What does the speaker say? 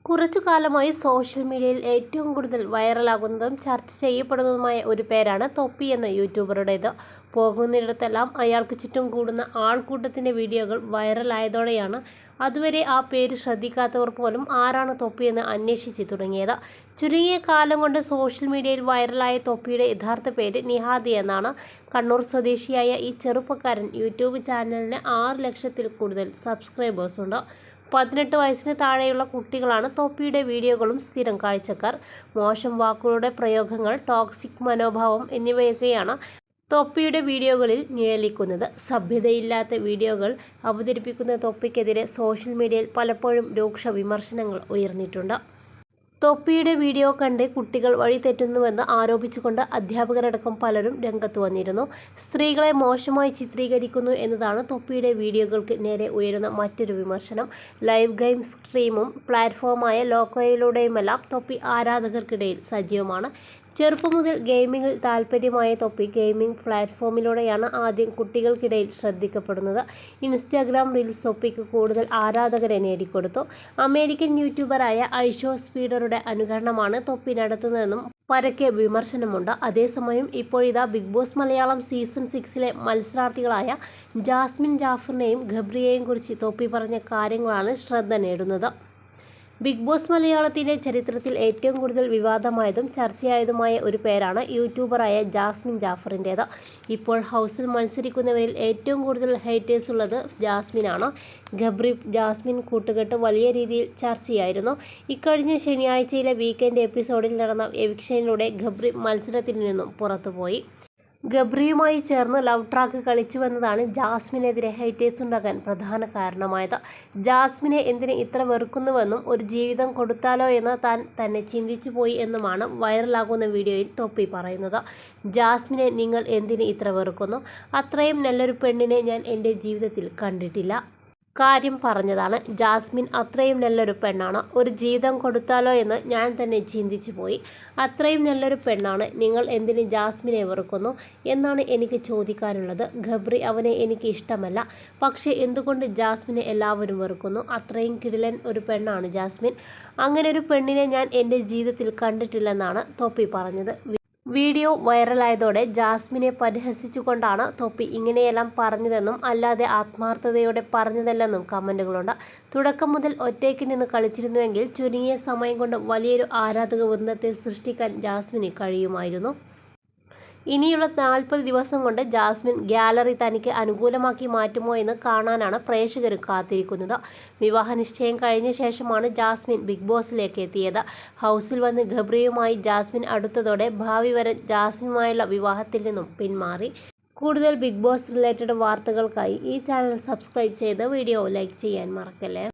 കുറച്ചു കാലമായി സോഷ്യൽ മീഡിയയിൽ ഏറ്റവും കൂടുതൽ വൈറലാകുന്നതും ചർച്ച ചെയ്യപ്പെടുന്നതുമായ ഒരു പേരാണ് തൊപ്പി എന്ന യൂട്യൂബറുടേത്. പോകുന്നിടത്തെല്ലാം അയാൾക്ക് ചുറ്റും കൂടുന്ന ആൾക്കൂട്ടത്തിൻ്റെ വീഡിയോകൾ വൈറലായതോടെയാണ് അതുവരെ ആ പേര് ശ്രദ്ധിക്കാത്തവർ പോലും ആരാണ് തൊപ്പിയെന്ന് അന്വേഷിച്ച് തുടങ്ങിയത്. ചുരുങ്ങിയ കാലം കൊണ്ട് സോഷ്യൽ മീഡിയയിൽ വൈറലായ തൊപ്പിയുടെ യഥാർത്ഥ പേര് നിഹാദ് എന്നാണ്. കണ്ണൂർ സ്വദേശിയായ ഈ ചെറുപ്പക്കാരൻ യൂട്യൂബ് ചാനലിന് 6 ലക്ഷത്തിൽ കൂടുതൽ സബ്സ്ക്രൈബേഴ്സുണ്ട്. 18 വയസ്സിന് താഴെയുള്ള കുട്ടികളാണ് തൊപ്പിയുടെ വീഡിയോകളും സ്ഥിരം കാഴ്ചക്കാർ. മോശം വാക്കുകളുടെ പ്രയോഗങ്ങൾ, ടോക്സിക് മനോഭാവം എന്നിവയൊക്കെയാണ് തൊപ്പിയുടെ വീഡിയോകളിൽ നിഴലിക്കുന്നത്. സഭ്യതയില്ലാത്ത വീഡിയോകൾ അവതരിപ്പിക്കുന്ന തൊപ്പിക്കെതിരെ സോഷ്യൽ മീഡിയയിൽ പലപ്പോഴും രൂക്ഷ വിമർശനങ്ങൾ ഉയർന്നിട്ടുണ്ട്. തൊപ്പിയുടെ വീഡിയോ കണ്ട് കുട്ടികൾ വഴിതെറ്റുന്നുവെന്ന് ആരോപിച്ചുകൊണ്ട് അധ്യാപകരടക്കം പലരും രംഗത്തു വന്നിരുന്നു. സ്ത്രീകളെ മോശമായി ചിത്രീകരിക്കുന്നു എന്നതാണ് തൊപ്പിയുടെ വീഡിയോകൾക്ക് നേരെ ഉയരുന്ന മറ്റൊരു വിമർശനം. ലൈവ് ഗെയിം സ്ട്രീമും പ്ലാറ്റ്ഫോമായ ലോക്കോയിലൂടെയുമെല്ലാം തൊപ്പി ആരാധകർക്കിടയിൽ സജീവമാണ്. ചെറുപ്പം മുതൽ ഗെയിമിങ്ങിൽ താൽപ്പര്യമായ തൊപ്പി ഗെയിമിംഗ് പ്ലാറ്റ്ഫോമിലൂടെയാണ് ആദ്യം കുട്ടികൾക്കിടയിൽ ശ്രദ്ധിക്കപ്പെടുന്നത്. ഇൻസ്റ്റാഗ്രാം റീൽസ് തൊപ്പിക്ക് കൂടുതൽ ആരാധകരെ നേടിക്കൊടുത്തു. അമേരിക്കൻ യൂട്യൂബറായ ഐഷോ സ്പീഡറുടെ അനുകരണമാണ് തൊപ്പി നടത്തുന്നതെന്നും പരക്കെ വിമർശനമുണ്ട്. അതേസമയം ഇപ്പോഴിതാ ബിഗ് ബോസ് മലയാളം സീസൺ 6 മത്സരാർത്ഥികളായ ജാസ്മിൻ ജാഫറിനെയും ഗബ്രിയെയും കുറിച്ച് തൊപ്പി പറഞ്ഞ കാര്യങ്ങളാണ് ശ്രദ്ധ നേടുന്നത്. ബിഗ് ബോസ് മലയാളത്തിൻ്റെ ചരിത്രത്തിൽ ഏറ്റവും കൂടുതൽ വിവാദമായതും ചർച്ചയായതുമായ ഒരു പേരാണ് യൂട്യൂബറായ ജാസ്മിൻ ജാഫറിൻ്റേത്. ഇപ്പോൾ ഹൗസിൽ മത്സരിക്കുന്നവരിൽ ഏറ്റവും കൂടുതൽ ഹേറ്റേഴ്സ് ഉള്ളത് ജാസ്മിനാണ്. ഗബ്രി ജാസ്മിൻ കൂട്ടുകെട്ട് വലിയ രീതിയിൽ ചർച്ചയായിരുന്നു. ഇക്കഴിഞ്ഞ ശനിയാഴ്ചയിലെ വീക്കെൻഡ് എപ്പിസോഡിൽ നടന്ന എവിക്ഷനിലൂടെ ഗബ്രി മത്സരത്തിൽ നിന്നും പുറത്തുപോയി. ഗബ്രിയുമായി ചേർന്ന് ലവ് ട്രാക്ക് കളിച്ചുവെന്നതാണ് ജാസ്മിനെതിരെ ഹേറ്റേഴ്സ് ഉണ്ടാകാൻ പ്രധാന കാരണമായത്. ജാസ്മിനെ എന്തിന് ഇത്ര വെറുക്കുന്നുവെന്നും ഒരു ജീവിതം കൊടുത്താലോ എന്ന് താൻ തന്നെ ചിന്തിച്ചു പോയി എന്നുമാണ് വൈറലാകുന്ന വീഡിയോയിൽ തൊപ്പി പറയുന്നത്. ജാസ്മിനെ നിങ്ങൾ എന്തിന് ഇത്ര വെറുക്കുന്നു? അത്രയും നല്ലൊരു പെണ്ണിനെ ഞാൻ എൻ്റെ ജീവിതത്തിൽ കണ്ടിട്ടില്ല. കാര്യം പറഞ്ഞതാണ്. ജാസ്മിൻ അത്രയും നല്ലൊരു പെണ്ണാണ്. ഒരു ജീവിതം കൊടുത്താലോ എന്ന് ഞാൻ തന്നെ ചിന്തിച്ചു പോയി. അത്രയും നല്ലൊരു പെണ്ണാണ്. നിങ്ങൾ എന്തിന് ജാസ്മിനെ വെറുക്കുന്നു എന്നാണ് എനിക്ക് ചോദിക്കാനുള്ളത്. ഗബ്രി അവനെ എനിക്ക് ഇഷ്ടമല്ല. പക്ഷേ എന്തുകൊണ്ട് ജാസ്മിനെ എല്ലാവരും വെറുക്കുന്നു? അത്രയും കിടിലൻ ഒരു പെണ്ണാണ് ജാസ്മിൻ. അങ്ങനെ ഒരു പെണ്ണിനെ ഞാൻ എൻ്റെ ജീവിതത്തിൽ കണ്ടിട്ടില്ലെന്നാണ് തൊപ്പി പറഞ്ഞത്. വീഡിയോ വൈറലായതോടെ ജാസ്മിനെ പരിഹസിച്ചുകൊണ്ടാണ് തൊപ്പി ഇങ്ങനെയെല്ലാം പറഞ്ഞതെന്നും അല്ലാതെ ആത്മാർത്ഥതയോടെ പറഞ്ഞതല്ലെന്നും കമൻറ്റുകളുണ്ട്. തുടക്കം മുതൽ ഒറ്റയ്ക്ക് നിന്ന് കളിച്ചിരുന്നുവെങ്കിൽ ചുരുങ്ങിയ സമയം കൊണ്ട് വലിയൊരു ആരാധക വൃന്ദത്തെ സൃഷ്ടിക്കാൻ ജാസ്മിന് കഴിയുമായിരുന്നു. ഇനിയുള്ള 40 ദിവസം കൊണ്ട് ജാസ്മിൻ ഗ്യാലറി തനിക്ക് അനുകൂലമാക്കി മാറ്റുമോ എന്ന് കാണാനാണ് പ്രേക്ഷകർ കാത്തിരിക്കുന്നത്. വിവാഹ നിശ്ചയം കഴിഞ്ഞ ശേഷമാണ് ജാസ്മിൻ ബിഗ് ബോസിലേക്ക് എത്തിയത്. ഹൗസിൽ വന്ന് ഗബ്രിയുമായി ജാസ്മിൻ അടുത്തതോടെ ഭാവി വരൻ ജാസ്മിനുമായുള്ള വിവാഹത്തിൽ നിന്നും പിന്മാറി. കൂടുതൽ ബിഗ് ബോസ് റിലേറ്റഡ് വാർത്തകൾക്കായി ഈ ചാനൽ സബ്സ്ക്രൈബ് ചെയ്ത് വീഡിയോ ലൈക്ക് ചെയ്യാൻ മറക്കല്ലേ.